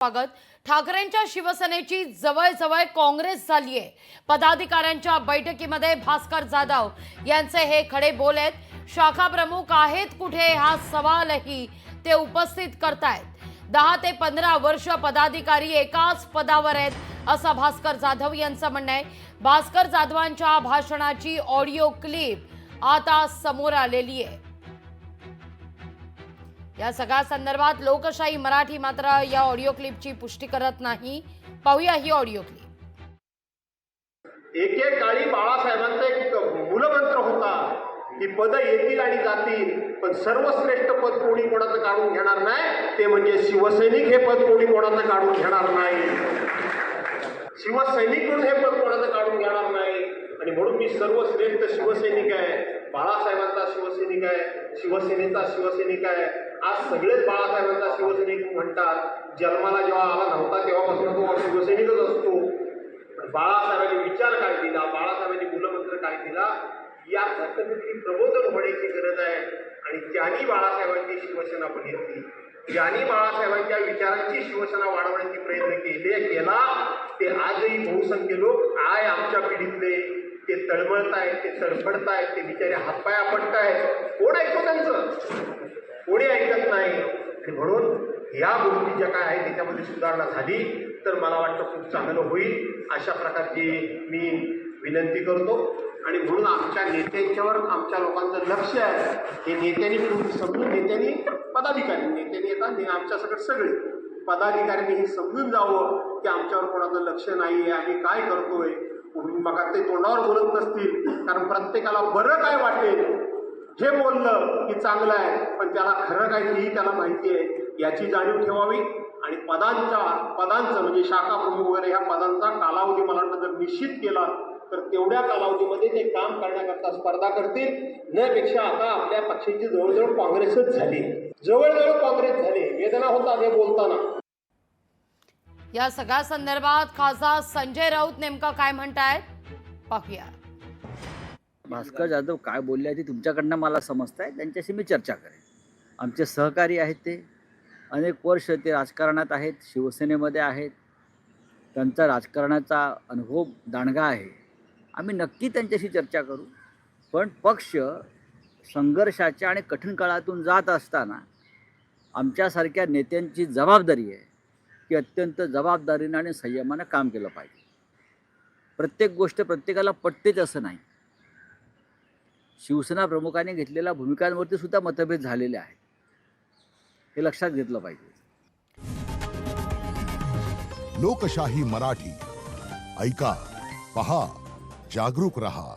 स्वागत। ठाकरेंच्या शिवसेनेची जवळ काँग्रेस झाली आहे। पदाधिकाऱ्यांच्या बैठकीमध्ये भास्कर जाधव यांचे हे खडे बोल आहेत। शाखा प्रमुख आहेत कुठे हा सवालही ते उपस्थित करतायत। 10 ते 15 वर्ष पदाधिकारी एकाच पदावर आहेत असं भास्कर जाधव यांचं म्हणणं आहे। भास्कर जाधवांच्या भाषणाची ऑडिओ क्लिप आता समोर आलेली आहे। या सगळ्या संदर्भात लोकशाही मराठी मात्र या ऑडिओ क्लिपची पुष्टी करत नाही। पाहूया ही ऑडिओ क्लिप। एकेकाळी बाळासाहेबांचा एक मूलमंत्र होता की पद येतील आणि जातील, पण सर्वश्रेष्ठ पद कोणी कोणाचं काढून घेणार नाही, ते म्हणजे शिवसैनिक हे पद कोणी कोणाचं काढून घेणार नाही। शिवसैनिक म्हणून हे पद कोणाचं काढून घेणार नाही। आणि म्हणून मी सर्वश्रेष्ठ शिवसैनिक आहे, बाळासाहेबांचा शिवसैनिक आहे, शिवसेनेचा शिवसैनिक आहे। आज सगळेच बाळासाहेबांचा शिवसैनिक म्हणतात। जन्माला जेव्हा आला नव्हता तेव्हापासून तो शिवसैनिकच असतो। बाळासाहेबांनी विचार काय दिला, बाळासाहेबांनी मूलमंत्र काय दिला, याचं कधीतरी प्रबोधन होण्याची गरज आहे। आणि ज्यांनी बाळासाहेबांची शिवसेना बघितली, ज्यांनी बाळासाहेबांच्या विचारांची शिवसेना वाढवण्याचे प्रयत्न केला, ते आजही बहुसंख्य लोक आमच्या पिढीतले ते तळमळतायत, ते तडफडतायत, ते बिचारे हातपाय आपटतायत। कोण ऐकतो त्यांचं? कोणी ऐकत नाही। आणि म्हणून या गोष्टी ज्या काय आहेत त्याच्यामध्ये सुधारणा झाली तर मला वाटतं खूप चांगलं होईल, अशा प्रकारची मी विनंती करतो। आणि म्हणून आमच्या नेत्यांच्यावर आमच्या लोकांचं लक्ष आहे। हे नेत्यांनी समजून, नेत्यांनी पदाधिकारी येतात, आमच्यासकट सगळे पदाधिकाऱ्यांनी हे समजून जावं की आमच्यावर कोणाचं लक्ष नाही आहे, आम्ही काय करतोय। मग ते तोंडावर बोलत नसतील, कारण प्रत्येकाला बरं काय वाटेल हे बोललं की चांगलं आहे, पण त्याला खरं काय हेही त्याला माहिती आहे, याची जाणीव ठेवावी। आणि पदांचं म्हणजे शाखा प्रमुख वगैरे ह्या पदांचा कालावधी मला वाटतं जर निश्चित केला तर तेवढ्या कालावधीमध्ये ते काम करण्याकरता स्पर्धा करतील। त्यापेक्षा आता आपल्या पक्षाची जवळजवळ काँग्रेसच झाली, जवळजवळ काँग्रेस झाली। वेदना होतात हे बोलताना। या सगळ्या संदर्भात खासदार संजय राऊत नेमका काय म्हणतायत पाहूया। भास्कर जाधव काय बोलले आहे ते तुमच्याकडनं मला समजतंय, त्यांच्याशी मी चर्चा करेन। आमचे सहकारी आहेत, ते अनेक वर्ष ते राजकारणात आहेत, शिवसेनेमध्ये आहेत, त्यांचा राजकारणाचा अनुभव दांडगा आहे। आम्ही नक्की त्यांच्याशी चर्चा करू। पण पक्ष संघर्षाच्या आणि कठीण काळातून जात असताना आमच्यासारख्या नेत्यांची जबाबदारी आहे की अत्यंत जबाबदारीनं आणि संयमानं काम केलं पाहिजे। प्रत्येक गोष्ट प्रत्येकाला पटतेच असं नाही। शिवसेना प्रमुखांनी घेतलेल्या भूमिकांवरती सुद्धा मतभेद झालेले आहेत, हे लक्षात घेतलं पाहिजे। लोकशाही मराठी ऐका, पहा, जागरूक रहा।